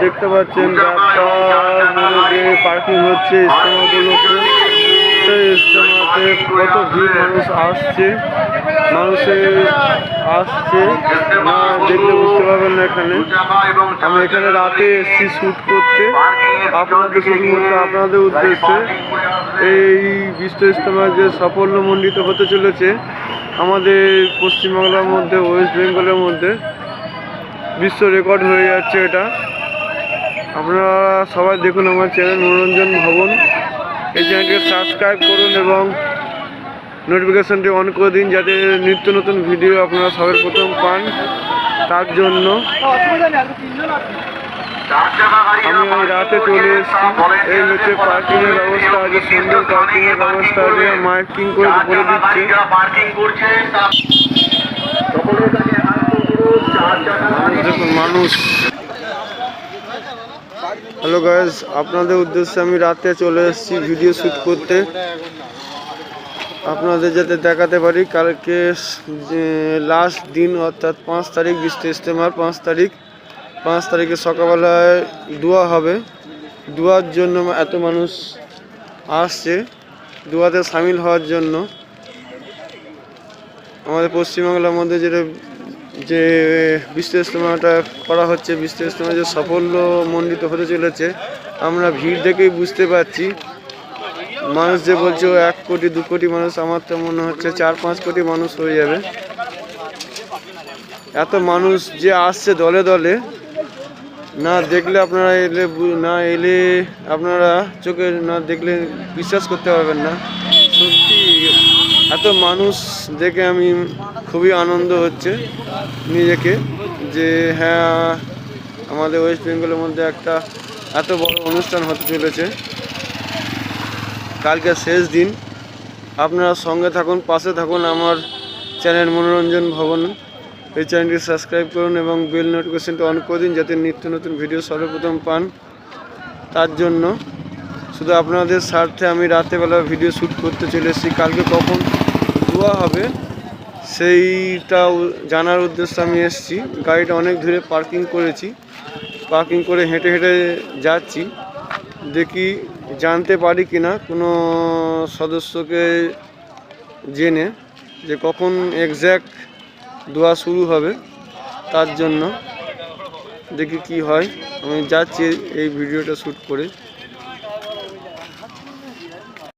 দেখতে পাচ্ছেন রাস্তার পার্কিং হচ্ছে ইজতেমাগুলোতে। সেই ইজতেমাতে কত ভিড় মানুষ আসছে না দেখলে বুঝতে পারবেন না। এখানে আমি এখানে রাতে এসেছি শ্যুট করতে আপনাদের উদ্দেশ্যে। এই বিশ্ব ইজতেমা যে সাফল্যমণ্ডিত হতে চলেছে আমাদের পশ্চিমবাংলার মধ্যে, ওয়েস্ট বেঙ্গলের মধ্যে বিশ্ব রেকর্ড হয়ে যাচ্ছে এটা। আপনারা সবাই দেখুন আমার চ্যানেল মনোরঞ্জন ভবন। এই চ্যানেলটিকে সাবস্ক্রাইব করুন এবং নোটিফিকেশনটি অন করে দিন, যাতে নিত্য নতুন ভিডিও আপনারা সবার প্রথম পান। তার জন্য আমি ওই রাতে চলে এসেছি। এই হচ্ছে পার্কিংয়ের ব্যবস্থা আছে, সুন্দর পার্কিংয়ের ব্যবস্থা আছে, মাইকিং করে বলে দিচ্ছে। দেখুন মানুষ। হ্যালো গাইজ, আপনাদের উদ্দেশ্যে আমি রাতে চলে এসেছি ভিডিও শ্যুট করতে, আপনাদের যাতে দেখাতে পারি। কালকে লাস্ট দিন, অর্থাৎ 5 তারিখ বিশ্ব ইজতেমার 5 তারিখে সকালবেলায় দোয়া হবে। দোয়ার জন্য এত মানুষ আসছে, দোয়াতে সামিল হওয়ার জন্য। আমাদের পশ্চিমবাংলার মধ্যে যে বিশ্ব ইজতেমাটা করা হচ্ছে, বিশ্ব ইজতেমা যে সাফল্যমণ্ডিত হতে চলেছে, আমরা ভিড় দেখেই বুঝতে পারছি। মানুষ যে বলছে 1 কোটি 2 কোটি মানুষ, আমার তো মনে হচ্ছে 4-5 কোটি মানুষ হয়ে যাবে। এত মানুষ যে আসছে দলে দলে, না দেখলে আপনারা এলে আপনারা চোখে না দেখলে বিশ্বাস করতে পারবেন না। সত্যি এত মানুষ দেখে আমি খুবই আনন্দ হচ্ছে নিজেকে, যে হ্যাঁ আমাদের ওয়েস্ট বেঙ্গলের মধ্যে একটা এত বড় অনুষ্ঠান হতে চলেছে। কালকে শেষ দিন। আপনারা সঙ্গে থাকুন, পাশে থাকুন আমার চ্যানেল মনোরঞ্জন ভবন। এই চ্যানেলটি সাবস্ক্রাইব করুন এবং বেল নোটিফিকেশনটা অন করে দিন, যাতে নিত্য নতুন ভিডিও সর্বপ্রথম পান। তার জন্য শুধু আপনাদের স্বার্থে আমি রাতেবেলা ভিডিও শ্যুট করতে চলে এসেছি। কালকে কখন দোয়া হবে সেইটা জানার উদ্দেশ্যে আমি এসেছি। গাড়িটা অনেক দূরে পার্কিং করেছি, পার্কিং করে হেঁটে হেঁটে যাচ্ছি। দেখি জানতে পারি কিনা কোনো সদস্যকে জেনে যে কখন এক্স্যাক্ট দোয়া শুরু হবে। তার জন্য দেখি কি হয়। আমি যাচ্ছি এই ভিডিওটা শ্যুট করে।